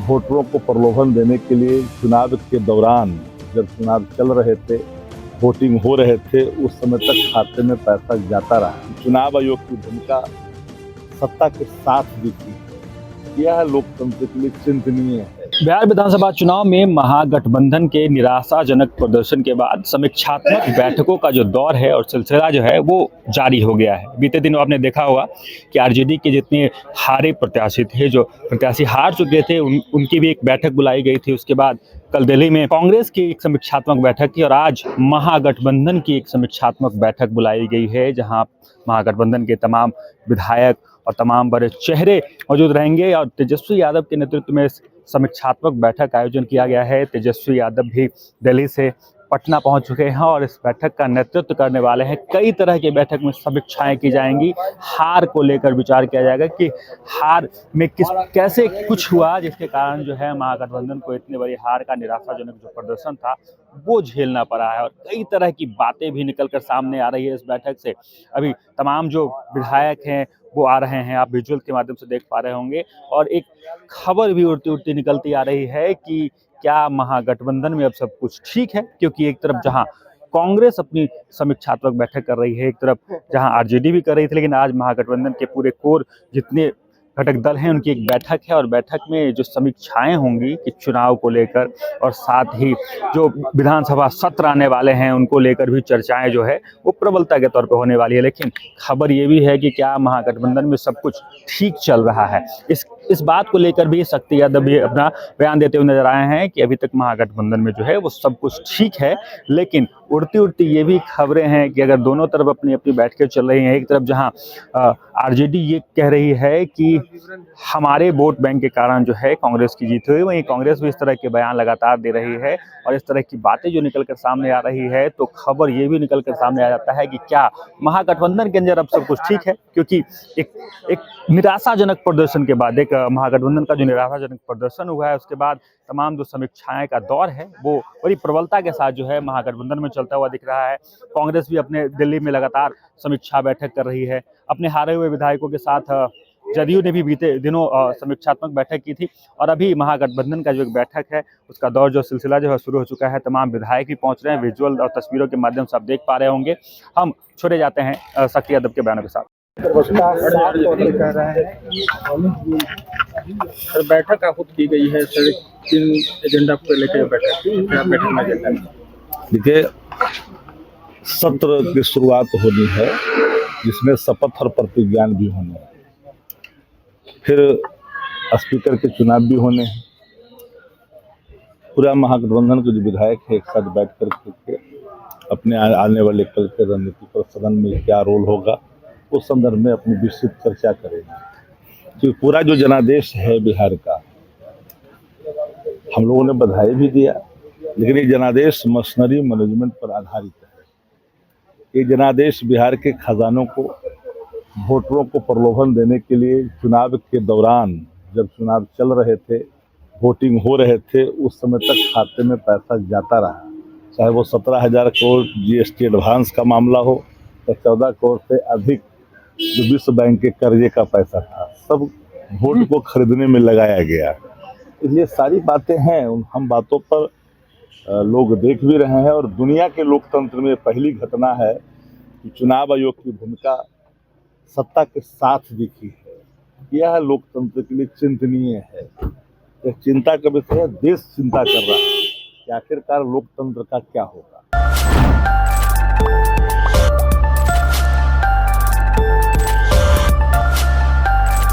वोटरों को प्रलोभन देने के लिए चुनाव के दौरान जब चुनाव चल रहे थे, वोटिंग हो रहे थे, उस समय तक खाते में पैसा जाता रहा। चुनाव आयोग की भूमिका सत्ता के साथ दिखी, यह लोकतंत्र के लिए चिंतनीय है। बिहार विधानसभा चुनाव में महागठबंधन के निराशाजनक प्रदर्शन के बाद समीक्षात्मक बैठकों का जो दौर है और सिलसिला जो है वो जारी हो गया है। बीते दिनों आपने देखा होगा कि आरजेडी के जितने हारे प्रत्याशी थे, जो प्रत्याशी हार चुके थे, उनकी भी एक बैठक बुलाई गई थी। उसके बाद कल दिल्ली में कांग्रेस की एक समीक्षात्मक बैठक थी और आज महागठबंधन की एक समीक्षात्मक बैठक बुलाई गई है, जहां महागठबंधन के तमाम विधायक और तमाम बड़े चेहरे मौजूद रहेंगे और तेजस्वी यादव के नेतृत्व में समीक्षात्मक बैठक का आयोजन किया गया है। तेजस्वी यादव भी दिल्ली से पटना पहुंच चुके हैं और इस बैठक का नेतृत्व करने वाले हैं। कई तरह की बैठक में समीक्षाएं की जाएंगी, हार को लेकर विचार किया जाएगा कि हार में कैसे कुछ हुआ जिसके कारण जो है महागठबंधन को इतनी बड़ी हार का निराशाजनक जो प्रदर्शन था वो झेलना पड़ा है। और कई तरह की बातें भी निकल कर सामने आ रही है इस बैठक से। अभी तमाम जो विधायक हैं वो आ रहे हैं, आप विजुअल के माध्यम से देख पा रहे होंगे, और एक खबर भी उड़ती उड़ती निकलती आ रही है कि क्या महागठबंधन में अब सब कुछ ठीक है, क्योंकि एक तरफ जहां कांग्रेस अपनी समीक्षात्मक बैठक कर रही है, एक तरफ जहां आरजेडी भी कर रही थी, लेकिन आज महागठबंधन के पूरे कोर जितने घटक दल हैं उनकी एक बैठक है और बैठक में जो समीक्षाएं होंगी कि चुनाव को लेकर और साथ ही जो विधानसभा सत्र आने वाले हैं उनको लेकर भी चर्चाएं जो है वो प्रबलता के तौर पर होने वाली है। लेकिन खबर ये भी है कि क्या महागठबंधन में सब कुछ ठीक चल रहा है, इस बात को लेकर भी शक्ति यादव भी अपना बयान देते हुए नजर आए हैं कि अभी तक महागठबंधन में जो है वो सब कुछ ठीक है। लेकिन उड़ती उड़ती ये भी खबरें हैं कि अगर दोनों तरफ अपनी अपनी बैठकें चल रही हैं, एक तरफ जहां आरजेडी ये कह रही है कि हमारे वोट बैंक के कारण जो है कांग्रेस की जीत हुई, वहीं कांग्रेस भी इस तरह के बयान लगातार दे रही है और इस तरह की बातें जो निकल कर सामने आ रही है, तो खबर ये भी निकल कर सामने आ जाता है कि क्या महागठबंधन के अंदर अब सब कुछ ठीक है। क्योंकि एक निराशाजनक प्रदर्शन के बाद, एक महागठबंधन का जो निराशाजनक प्रदर्शन हुआ है, उसके बाद तमाम जो समीक्षाएं का दौर है वो बड़ी प्रबलता के साथ जो है महागठबंधन में चलता हुआ दिख रहा है। कांग्रेस भी अपने दिल्ली में लगातार समीक्षा बैठक कर रही है। अपने हारे हुए विधायकों के साथ जदयू ने भी बीते दिनों समीक्षात्मक बैठक की थी और अभी महागठबंधन का जो एक बैठक है उसका दौर जो सिलसिला जो है शुरू हो चुका है। तमाम विधायक भी पहुंच रहे हैं, विजुअल और तस्वीरों के माध्यम से आप देख पा रहे होंगे। हम छोड़े जाते हैं शक्ति यादव के बयानों के साथ। सर बैठक खुद की गई है सर, किन एजेंडा को लेकर बैठक, क्या बैठक में एजेंडा है? देखिए, सत्र की शुरुआत होनी है जिसमें शपथ और प्रतिज्ञान भी होने हैं, फिर स्पीकर के चुनाव भी होने हैं। पूरा महागठबंधन के जो विधायक है एक साथ बैठ कर अपने आने वाले कल के रणनीति पर सदन में क्या रोल होगा उस संदर्भ में अपनी विस्तृत चर्चा करेंगे। क्योंकि पूरा जो जनादेश है बिहार का, हम लोगों ने बधाई भी दिया, लेकिन ये जनादेश मशीनरी मैनेजमेंट पर आधारित है। ये जनादेश बिहार के खजानों को, वोटरों को प्रलोभन देने के लिए चुनाव के दौरान जब चुनाव चल रहे थे, वोटिंग हो रहे थे, उस समय तक खाते में पैसा जाता रहा। चाहे वो 17,000 करोड़ जीएसटी एडवांस का मामला हो या 14 करोड़ से अधिक जो विश्व बैंक के कर्जे का पैसा था, सब वोट को खरीदने में लगाया गया। इसलिए सारी बातें हैं, हम बातों पर लोग देख भी रहे हैं और दुनिया के लोकतंत्र में पहली घटना है कि चुनाव आयोग की भूमिका सत्ता के साथ दिखी है। यह लोकतंत्र के लिए चिंतनीय है। यह चिंता का विषय है, देश चिंता कर रहा है कि आखिरकार लोकतंत्र का क्या होगा।